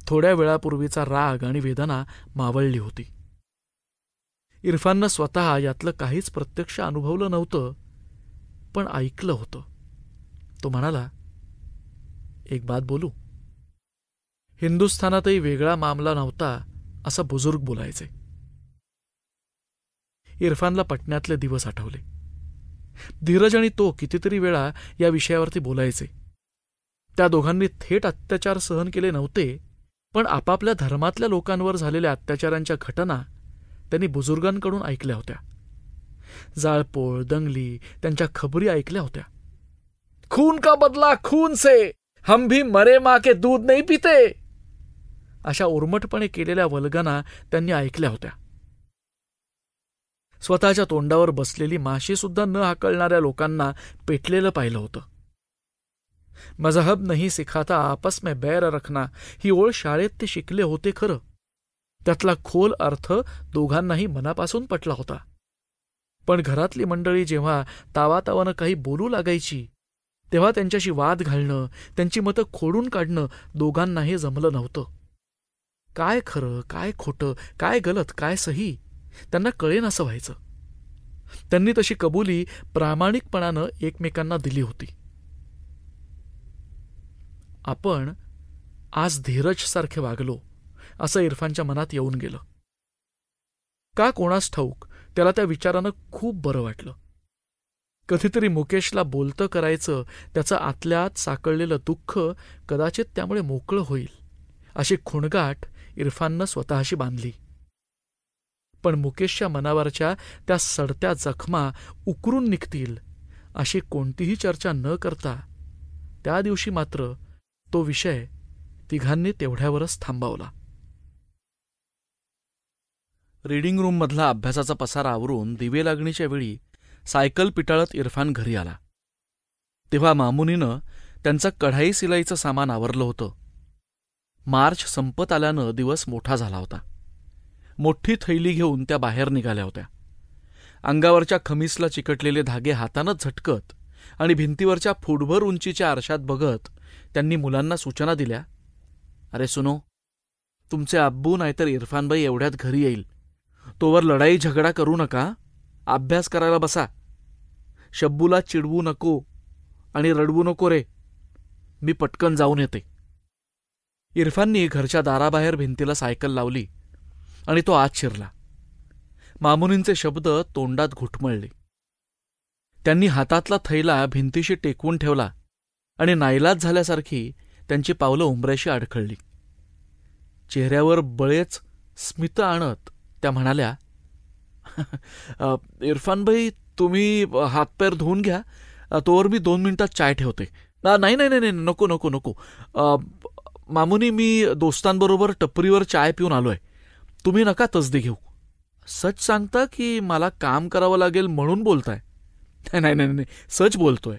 थोड्या वेळापूर्वीचा राग आणि वेदना मावळली होती. इरफाननं स्वतः यातलं काहीच प्रत्यक्ष अनुभवलं नव्हतं, पण ऐकलं होतं. तो म्हणाला, एक बात बोलू. हिंदुस्थानातही वेगळा मामला नव्हता असं बुजुर्ग बोलायचे. इरफानला पटण्यातले दिवस आठवले. धीरज आणि तो कितीतरी वेळा या विषयावरती बोलायचे. त्या दोघांनी थेट अत्याचार सहन केले नव्हते, पण आपापल्या धर्मातल्या लोकांवर झालेल्या अत्याचारांच्या घटना त्यांनी बुजुर्गांकडून ऐकल्या होत्या. जाळपोळ, दंगली त्यांच्या खबरी ऐकल्या होत्या. खून का बदला खून से, हम भी मरे माँ के दूध नहीं पीते, अशा उर्मटपणे केलेल्या वल्गना त्यांनी ऐकल्या होत्या. स्वतःच्या तोंडावर बसलेली माशी सुद्धा न हाकलणाऱ्या लोकांना पेटलेलं पाहिलं होतं. मजहब नहीं सिखाता आपस में बैर रखना ही ओळ शाळेत ते शिकले होते खरं. त्यातला खोल अर्थ दोघांनाही मनापासून पटला होता. पण घरातली मंडळी जेव्हा तावातावानं काही बोलू लागायची तेव्हा त्यांच्याशी वाद घालणं, त्यांची मतं खोडून काढणं दोघांनाही जमलं नव्हतं. काय खरं, काय खोटं, काय गलत, काय सही त्यांना कळेन असं व्हायचं. त्यांनी तशी कबुली प्रामाणिकपणानं एकमेकांना दिली होती. आपण आज धीरजसारखे वागलो असं इरफानच्या मनात येऊन गेलं. का कोणास ठाऊक त्याला त्या विचारानं खूप बरं वाटलं. कधीतरी मुकेशला बोलतं करायचं, त्याचं आतल्यात साकळलेलं दुःख कदाचित त्यामुळे मोकळं होईल अशी खुणगाठ इरफाननं स्वतःशी बांधली. पण मुकेशच्या मनावरच्या त्या सडत्या जखमा उकरून निघतील अशी कोणतीही चर्चा न करता त्या दिवशी मात्र तो विषय तिघांनी तेवढ्यावरच थांबवला. रीडिंग रूममधला अभ्यासाचा पसारा आवरून दिवे लागणीच्या वेळी सायकल पिटाळत इरफान घरी आला. तेव्हा मामुनीनं त्यांचं कढाई सिलाईचं सामान आवरलं होतं. मार्च संपत आल्यानं दिवस मोठा झाला होता. मोठी थैली घेऊन त्या बाहेर निघाल्या होत्या. अंगावरच्या खमीसला चिकटलेले धागे हातानं झटकत आणि भिंतीवरच्या फुटभर उंचीच्या आरशात बघत त्यांनी मुलांना सूचना दिल्या. अरे सुनो, तुमचे अब्बू नाहीतर इरफानबाई एवढ्यात घरी येईल, तोवर लढाई झगडा करू नका, अभ्यास करायला बसा. शब्बूला चिडवू नको आणि रडवू नको रे, मी पटकन जाऊन येते. इरफाननी घरच्या दाराबाहेर भिंतीला सायकल लावली आणि तो आत शिरला. मामुनींचे शब्द तोंडात घुटमळले. त्यांनी हातातला थैला भिंतीशी टेकवून ठेवला आणि नाईलाज झाल्यासारखी त्यांची पावलं उंबऱ्याशी अडखळली. चेहऱ्यावर बळेच स्मित आणत त्या म्हणाल्या, इरफानभाई, तुम्ही हातपाय धुवून घ्या, तोवर मी 2 मिनिटात चाय ठेवते. नाही नाही नाही, नको नको नको मामुनी, मी दोस्तांबरोबर टपरीवर चाय पिऊन आलोय, तुम्ही नका तसदी घेऊ. सच सांगता की मला काम करावं लागेल म्हणून बोलताय? नाही नाही नाही, सच बोलतोय.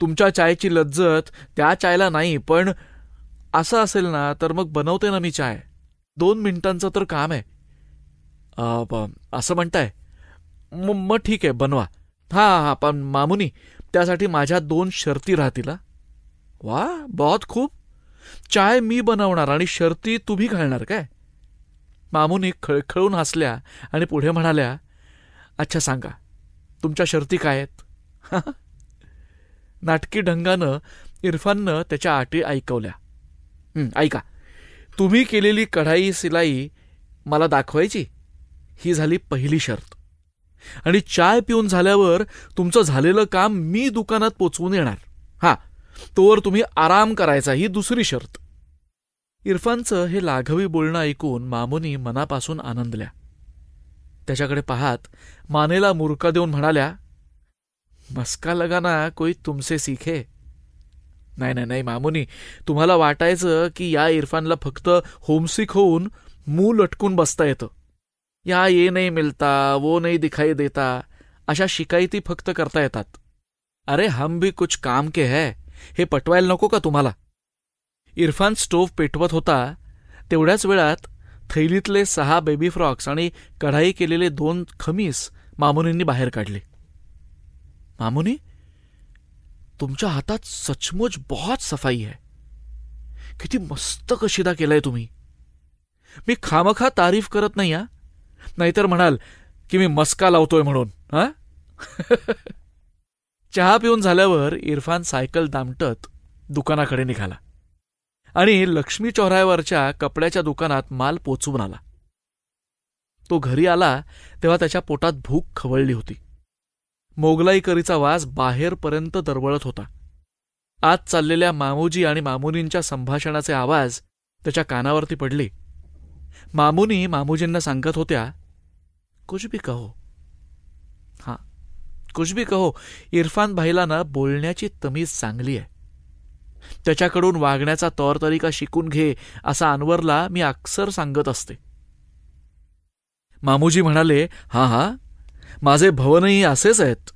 तुमच्या चायची लज्जत त्या चायला नाही, पण असं असेल ना तर मग बनवते ना मी चाय. 2 मिनिटांचं तर काम आहे. असं म्हणताय? मग ठीक आहे, बनवा. हा, पण मामुनी, त्यासाठी माझ्या 2 शर्ती राहतील. वा, बहुत खूप. चाय मी बनवणार आणि शर्ती तुम्ही घालणार काय? मामुनी खळखळून हसल्या आणि पुढे म्हणाल्या, अच्छा सांगा, तुमच्या शर्ती काय आहेत? नाटकी ढंगानं इरफाननं त्याच्या अटी ऐकवल्या. ऐका, तुम्ही केलेली कढाई सिलाई मला दाखवायची, ही झाली पहिली शर्त. आणि चाय पिऊन झाल्यावर तुमचं झालेलं काम मी दुकानात पोचवून येणार. हा, तोवर तुम्ही आराम करायचा, ही दुसरी शर्त. इरफानचं हे लाघवी बोलणं ऐकून मामुनी मनापासून आनंदल्या. त्याच्याकडे पाहत मानेला मुरका देऊन म्हणाल्या, मस्का लगाना कोई तुमसे सीखे. नाही नाही नाही मामुनी, तुम्हाला वाटायचं की या इरफानला फक्त होमसिक होऊन मूल लटकून बसता येतं. या ये नाही मिलता, वो नाही दिखाई देता अशा शिकायती फक्त करता येतात. अरे हम भी कुछ काम के है, हे पटवायला नको का तुम्हाला? इरफान स्टोव्ह पेटवत होता तेवढ्याच वेळात थैलीतले 6 बेबी फ्रॉक्स आणि कढाई केलेले 2 खमीस मामुनींनी बाहेर काढले. मामुनी, तुमच्या हातात सचमुच बहुत सफाई है. किती मस्त कशिदा केलाय तुम्ही. मी खामखा तारीफ करत नाही, हा, नाहीतर म्हणाल की मी मस्का लावतोय म्हणून. हा चहा पिऊन झाल्यावर इरफान सायकल दामटत दुकानाकडे निघाला आणि लक्ष्मी चौराह्यावरच्या कपड्याच्या दुकानात माल पोचवून आला. तो घरी आला तेव्हा त्याच्या पोटात भूक खवळली होती. मोगलाई करीचा वास बाहेरपर्यंत दरवळत होता. आत चाललेल्या मामूजी आणि मामुनींच्या संभाषणाचे आवाज त्याच्या कानावरती पडले. मामुनी मामूजींना सांगत होत्या, कुछ भी कहो. हां, कुछ भी कहो, इरफान भाईला ना बोलण्याची तमीज चांगली आहे. त्याच्याकडून वागण्याचा तौरतरीका शिकून घे असं अनवरला मी अक्सर सांगत असते. मामूजी म्हणाले, हां हां, माझे भवनही असेच आहेत.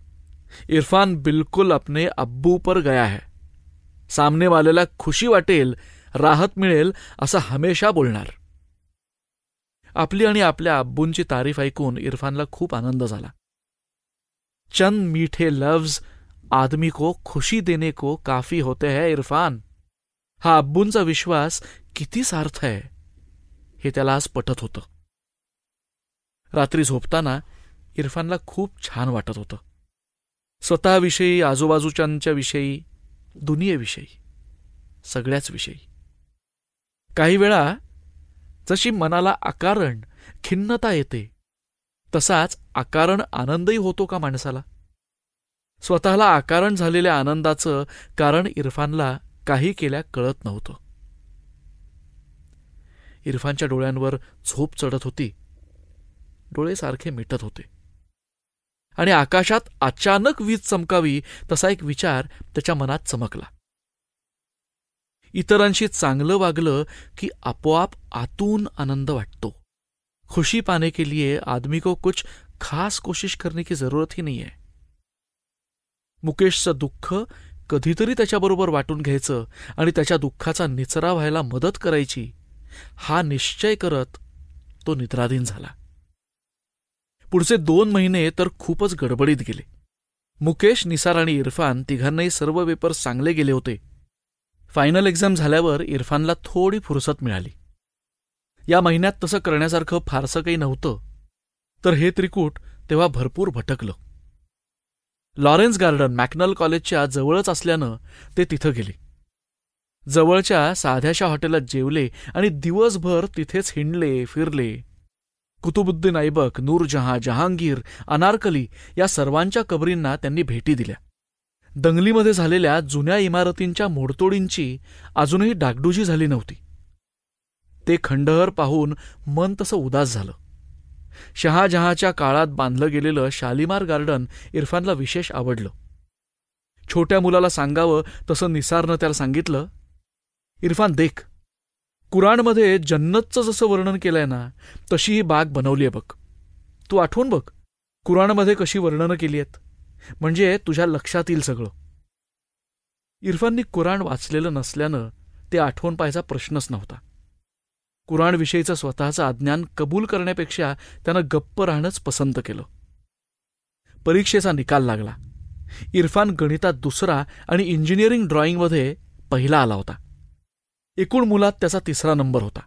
इरफान बिलकुल अपने अब्बू पर गया है. सामने वालेला खुशी वाटेल, राहत मिळेल असं हमेशा बोलणार. आपली आणि आपल्या अब्बूंची तारीफ ऐकून इरफानला खूप आनंद झाला. चंद मीठे लफ्ज आदमी को खुशी देने को काफी होते हैं इरफान. हा अब्बूंचा विश्वास किती सार्थ आहे हे त्याला आज पटत होतं. रात्री झोपताना इरफानला खूप छान वाटत होतं. स्वतःविषयी, आजूबाजूच्यांच्या विषयी, दुनियेविषयी, सगळ्याच विषयी. काही वेळा जशी मनाला अकारण खिन्नता येते तसाच अकारण आनंदही होतो का माणसाला? स्वतःला अकारण झालेल्या आनंदाचं कारण इरफानला काही केल्या कळत नव्हतं. इरफानच्या डोळ्यांवर झोप चढत होती. डोळे सारखे मिटत होते आणि आकाशात अचानक वीज चमकावी तसा एक विचार त्याच्या मनात चमकला. इतरांशी चांगलं वागलं की आपोआप आतून आनंद वाटतो. खुशी पाने के लिए आदमी को कुछ खास कोशिश करने की जरूरत ही नहीं है. मुकेशचं दुःख कधीतरी त्याच्याबरोबर वाटून घ्यायचं आणि त्याच्या दुःखाचा निचरा व्हायला मदत करायची हा निश्चय करत तो निद्राधीन झाला. पुढचे 2 महिने तर खूपच गडबडीत गेले. मुकेश, निसार आणि इरफान तिघांनाही सर्व पेपर्स चांगले गेले होते. फायनल एक्झाम झाल्यावर इरफानला थोडी फुरसत मिळाली. या महिन्यात तसं करण्यासारखं फारसं काही नव्हतं, तर हे त्रिकूट तेव्हा भरपूर भटकलं. लॉरेन्स गार्डन मॅकनल कॉलेजच्या जवळच असल्यानं ते तिथं गेले. जवळच्या साध्याशा हॉटेलात जेवले आणि दिवसभर तिथेच हिंडले फिरले. कुतुबुद्दीन ऐबक, नूरजहां, जहांगीर, अनारकली या सर्वांच्या कबरींना त्यांनी भेटी दिल्या. दंगलीमध्ये झालेल्या जुन्या इमारतींच्या मोडतोडींची अजूनही डागडुजी झाली नव्हती. ते खंडहर पाहून मन तसं उदास झालं. शहाजहांच्या काळात बांधलं गेलेलं शालिमार गार्डन इरफानला विशेष आवडलं. छोट्या मुलाला सांगावं तसं निसारनं त्याला सांगितलं, इरफान देख, कुराणमध्ये जन्नतचं जसं वर्णन केलंय ना तशी ही बाग बनवलीय बघ. तू आठवून बघ कुराणमध्ये कशी वर्णनं केली आहेत, म्हणजे तुझ्या लक्षात येईल सगळं. इरफाननी कुराण वाचलेलं नसल्यानं ते आठवण पाहायचा प्रश्नच नव्हता. कुराणविषयीचं स्वतःचं अज्ञान कबूल करण्यापेक्षा त्यानं गप्प राहणंच पसंत केलं. परीक्षेचा निकाल लागला. इरफान गणितात 2रा आणि इंजिनिअरिंग ड्रॉइंगमध्ये पहिला आला होता. एकूण मुलात त्याचा 3रा नंबर होता.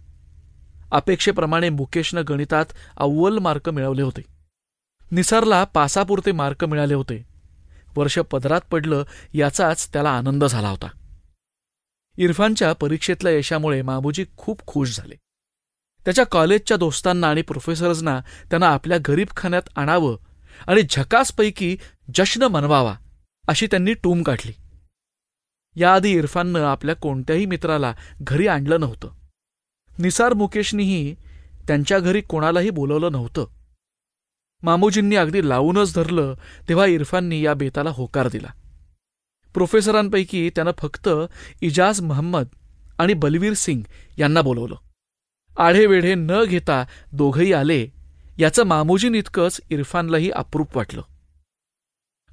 अपेक्षेप्रमाणे मुकेशनं गणितात अव्वल मार्क मिळवले होते. निसारला पासापुरते मार्क मिळाले होते. वर्ष पदरात पडलं याचाच त्याला आनंद झाला होता. इरफानच्या परीक्षेतल्या यशामुळे मामूजी खूप खुश झाले. त्याच्या कॉलेजच्या दोस्तांना आणि प्रोफेसर्सना त्यांना आपल्या गरीबखान्यात आणावं आणि झकासपैकी जश्न मनवावा अशी त्यांनी टूम काढली. याआधी इरफाननं आपल्या कोणत्याही मित्राला घरी आणलं नव्हतं. निसार मुकेशनीही त्यांच्या घरी कोणालाही बोलवलं नव्हतं. मामूजींनी अगदी लावूनच धरलं तेव्हा इरफाननी या बेताला होकार दिला. प्रोफेसरांपैकी त्यानं फक्त इजाज महम्मद आणि बलवीर सिंग यांना बोलवलं. आढेवेढे न घेता दोघंही आले याचं मामूजींइतकंच इरफानलाही अप्रूप वाटलं.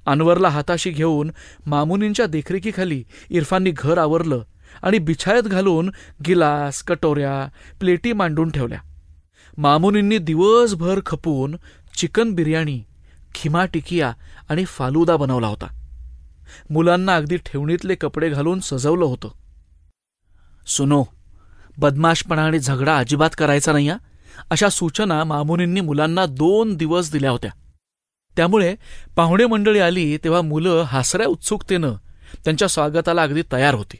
अनवरला हाताशी घेऊन मामुनींच्या देखरेखीखाली इरफाननी घर आवरलं आणि बिछायत घालून गिलास, कटोऱ्या, प्लेटी मांडून ठेवल्या. मामुनींनी दिवसभर खपून चिकन बिर्याणी, खिमा टिकिया आणि फालुदा बनवला होता. मुलांना अगदी ठेवणीतले कपडे घालून सजवलं होतं. सुनो, बदमाशपणा आणि झगडा अजिबात करायचा नाही हा, अशा सूचना मामुनींनी मुलांना 2 दिवस दिल्या होत्या. त्यामुळे पाहुणे मंडळी आली तेव्हा मुलं हासऱ्या उत्सुकतेनं त्यांच्या स्वागताला अगदी तयार होती.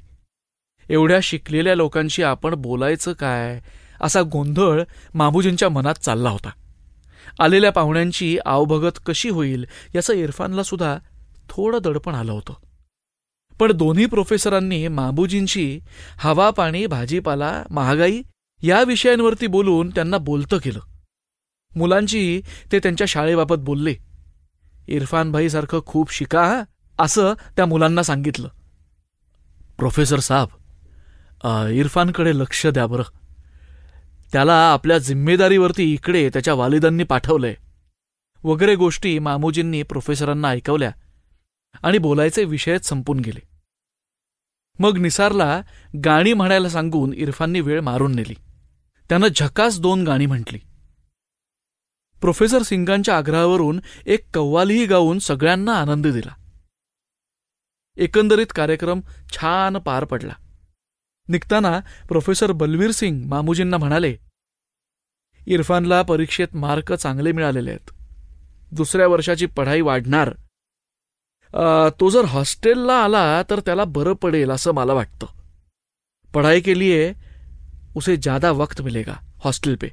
एवढ्या शिकलेल्या लोकांशी आपण बोलायचं काय असा गोंधळ मामूजींच्या मनात चालला होता. आलेल्या पाहुण्यांची आवभगत कशी होईल याचं इरफानला सुद्धा थोडं दडपण आलं होतं. पण दोन्ही प्रोफेसरांनी मामूजींशी हवा, पाणी, भाजीपाला, महागाई या विषयांवरती बोलून त्यांना बोलतं केलं. मुलांची ते त्यांच्या शाळेबाबत बोलले. इरफान भाईसारखं खूप शिका हा, असं त्या मुलांना सांगितलं. प्रोफेसर साहेब, इरफानकडे लक्ष द्या बरं. त्याला आपल्या जिम्मेदारीवरती इकडे त्याच्या वालिदांनी पाठवलंय वगैरे गोष्टी मामूजींनी प्रोफेसरांना ऐकवल्या आणि बोलायचे विषयच संपून गेले. मग निसारला गाणी म्हणायला सांगून इरफाननी वेळ मारून नेली. त्यानं झकास 2 गाणी म्हटली. प्रोफेसर सिंगांच्या आग्रहावरून एक कव्वालीही गाऊन सगळ्यांना आनंद दिला. एकंदरीत कार्यक्रम छान पार पडला. निघताना प्रोफेसर बलवीर सिंग मामूजींना म्हणाले, इरफानला परीक्षेत मार्क चांगले मिळालेले आहेत. दुसऱ्या वर्षाची पढाई वाढणार. तो जर हॉस्टेलला आला तर त्याला बरं पडेल असं मला वाटतं. पढ़ाई के लिए उसे ज्यादा वक्त मिलेगा हॉस्टेल पे.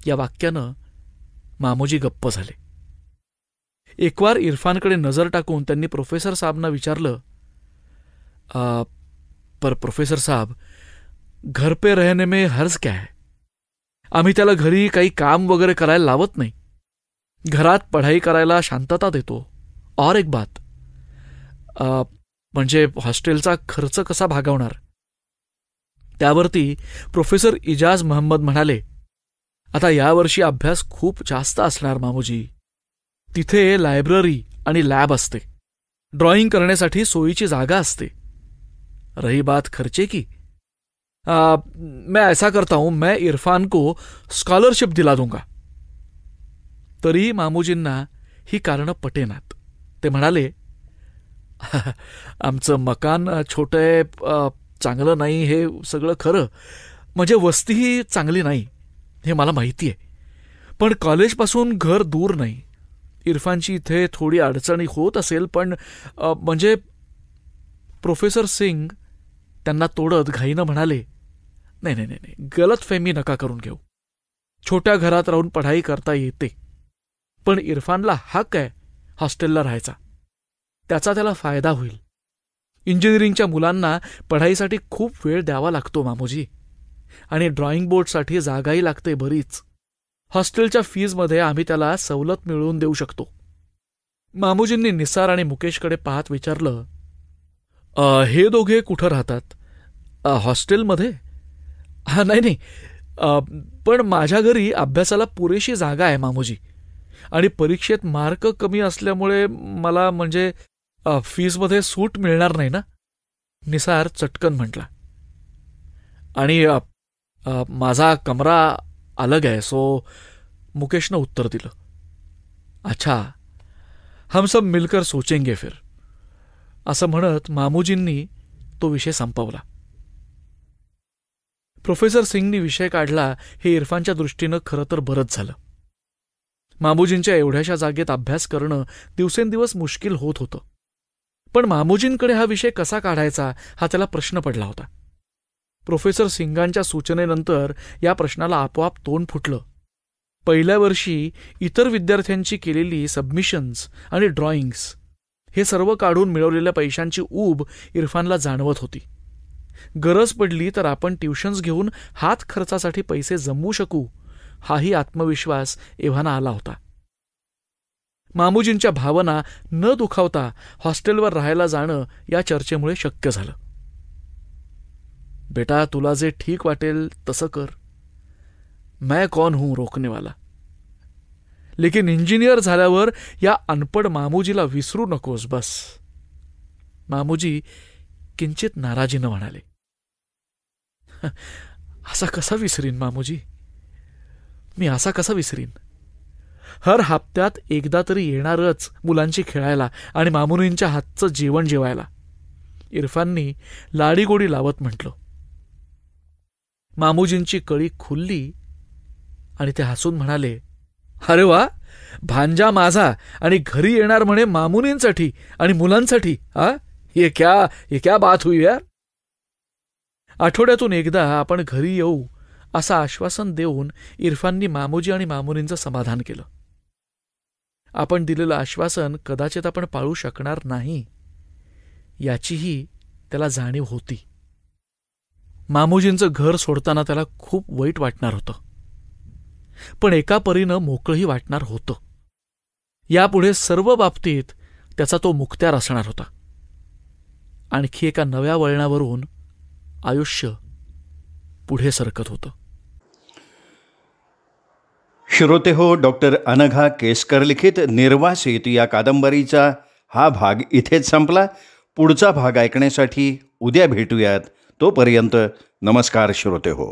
या वाक्यानं मामूजी गप्प झाले. एकवार इरफानकडे नजर टाकून त्यांनी प्रोफेसर साहेबांना विचारलं, पर प्रोफेसर साहब, घर पे रहने में हर्ज क्या है? आम्ही त्याला घरी काही काम वगैरे करायला लावत नाही. घरात पढ़ाई करायला शांतता देतो. और एक बात, म्हणजे हॉस्टेलचा खर्च कसा भागवणार? त्यावरती प्रोफेसर इजाज महम्मद म्हणाले, आता यावर्षी अभ्यास खूप जास्त असणार मामूजी. तिथे लायब्ररी आणि लॅब असते. ड्रॉइंग करण्यासाठी सोयीची जागा असते. रही बात खर्चे की, मैं ऐसा करता हूं, मैं इरफान को स्कॉलरशिप दिला दूंगा. तरी मामूजींना ही कारणं पटेनात. ते म्हणाले, आमचं मकान छोटं आहे, चांगलं नाही हे सगळं खरं. म्हणजे वस्तीही चांगली नाही हे मला माहिती आहे. पण कॉलेजपासून घर दूर नाही. इरफानची इथे थोडी अडचणी होत असेल, पण म्हणजे प्रोफेसर सिंग त्यांना तोडत घाईनं म्हणाले, नाही नाही नाही, गलतफहमी नका करून घेऊ. छोट्या घरात राहून पढाई करता येते. पण इरफानला हक आहे हॉस्टेलला राहायचा. त्याचा त्याला फायदा होईल. इंजिनिअरिंगच्या मुलांना पढाईसाठी खूप वेळ द्यावा लागतो मामूजी. आणि ड्रॉइंग बोर्डसाठी जागाही लागते बरीच. हॉस्टेलच्या फीजमध्ये आम्ही त्याला सवलत मिळवून देऊ शकतो. मामूजींनी निसार आणि मुकेशकडे पाहत विचारलं, हे दोघे कुठं राहतात? हॉस्टेलमध्ये? नाही नाही, पण माझ्या घरी अभ्यासाला पुरेशी जागा आहे मामूजी. आणि परीक्षेत मार्क कमी असल्यामुळे मला म्हणजे फीजमध्ये सूट मिळणार नाही ना, निसार चटकन म्हटला. आणि माझा कमरा अलग आहे, सो मुकेशनं उत्तर दिलं. अच्छा, हम सब मिलकर सोचेंगे फिर, असं म्हणत मामूजींनी तो विषय संपवला. प्रोफेसर सिंगनी विषय काढला हे इरफानच्या दृष्टीनं खरं तर बरंच झालं. मामूजींच्या एवढ्याशा जागेत अभ्यास करणं दिवसेंदिवस मुश्किल होत होतं. पण मामूजींकडे हा विषय कसा काढायचा हा त्याला प्रश्न पडला होता. प्रोफेसर सिंगांच्या सूचनेनंतर या प्रश्नाला आपोआप तोंड फुटलं. पहिल्या वर्षी इतर विद्यार्थ्यांची केलेली सबमिशन्स आणि ड्रॉइंग्स हे सर्व काढून मिळवलेल्या पैशांची ऊब इरफानला जाणवत होती. गरज पडली तर आपण ट्युशन्स घेऊन हात खर्चासाठी पैसे जमवू शकू, हाही आत्मविश्वास एव्हाना आला होता. मामूजींच्या भावना न दुखावता हॉस्टेलवर राहायला जाणं या चर्चेमुळे शक्य झालं. बेटा, तुला जे ठीक वाटेल तसं कर. मैं कौन हूं रोकने वाला. लेकिन इंजिनियर झाल्यावर या अनपड मामूजीला विसरू नकोस बस. मामूजी किंचित नाराजीनं म्हणाले. असा कसा विसरीन मामूजी, मी असा कसा विसरीन. हर हप्त्यात एकदा तरी येणारच मुलांची खेळायला आणि मामुनींच्या हातचं जेवण जेवायला, इरफाननी लाडीगोडी लावत म्हटलं. मामूजींची कळी खुलली आणि ते हसून म्हणाले, अरे वा, भांजा माझा आणि घरी येणार म्हणे मामुनींसाठी आणि मुलांसाठी. ये क्या बात हुई यार. आठवड्यातून एकदा आपण घरी येऊ असं आश्वासन देऊन इरफाननी मामूजी आणि मामुनींचं समाधान केलं. आपण दिलेलं आश्वासन कदाचित आपण पाळू शकणार नाही याचीही त्याला जाणीव होती. मामूजींचं घर सोडताना त्याला खूप वाईट वाटणार होतं, पण एका परीनं मोकळंही वाटणार होतं. यापुढे सर्व बाबतीत त्याचा तो मुक्त्यार असणार होता. आणखी एका नव्या वळणावरून आयुष्य पुढे सरकत होतं. श्रोते हो, डॉक्टर अनघा केसकर लिखित निर्वासित या कादंबरीचा हा भाग इथेच संपला. पुढचा भाग ऐकण्यासाठी उद्या भेटूयात. तोपर्यंत नमस्कार श्रोते हो.